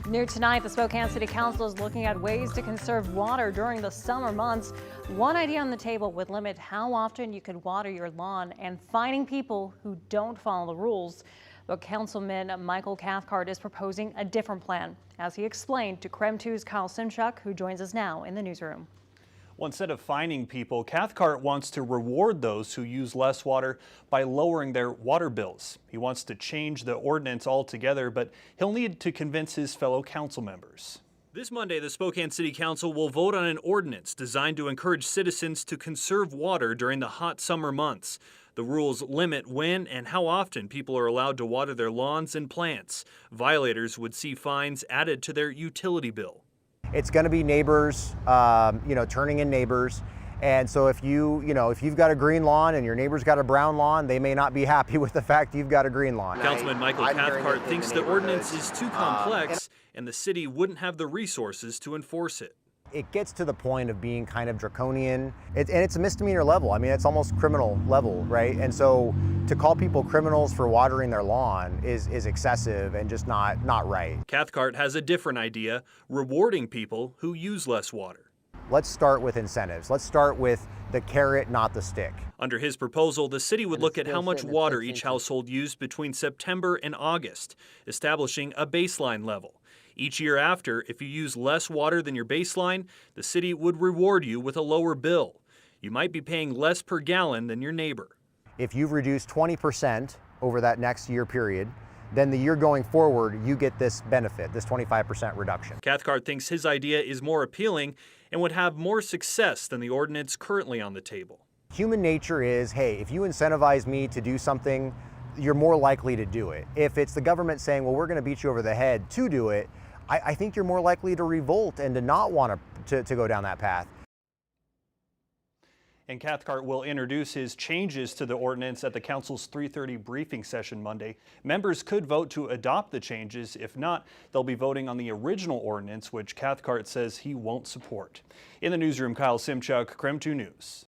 New tonight, the Spokane City Council is looking at ways to conserve water during the summer months. One idea on the table would limit how often you could water your lawn and fining people who don't follow the rules. But Councilman Michael Cathcart is proposing a different plan, as he explained to KREM 2's Kyle Simchuk, who joins us now in the newsroom. Well, instead of fining people, Cathcart wants to reward those who use less water by lowering their water bills. He wants to change the ordinance altogether, but he'll need to convince his fellow council members. This Monday, the Spokane City Council will vote on an ordinance designed to encourage citizens to conserve water during the hot summer months. The rules limit when and how often people are allowed to water their lawns and plants. Violators would see fines added to their utility bill. It's going to be neighbors, turning in neighbors. And so if you've got a green lawn and your neighbor's got a brown lawn, they may not be happy with the fact you've got a green lawn. Councilman Michael Cathcart thinks the ordinance is too complex and the city wouldn't have the resources to enforce it. It gets to the point of being kind of draconian, and it's a misdemeanor level. I mean, it's almost criminal level, right? And so to call people criminals for watering their lawn is excessive and just not right. Cathcart has a different idea, rewarding people who use less water. Let's start with incentives. Let's start with the carrot, not the stick. Under his proposal, the city would look at how much water each household used between September and August, establishing a baseline level. Each year after, if you use less water than your baseline, the city would reward you with a lower bill. You might be paying less per gallon than your neighbor. If you've reduced 20% over that next year period, then the year going forward, you get this benefit, this 25% reduction. Cathcart thinks his idea is more appealing and would have more success than the ordinance currently on the table. Human nature is, hey, if you incentivize me to do something, you're more likely to do it. If it's the government saying, well, we're going to beat you over the head to do it, I think you're more likely to revolt and to not want to go down that path. And Cathcart will introduce his changes to the ordinance at the council's 3:30 briefing session Monday. Members could vote to adopt the changes. If not, they'll be voting on the original ordinance, which Cathcart says he won't support. In the newsroom, Kyle Simchuk, KREM 2 News.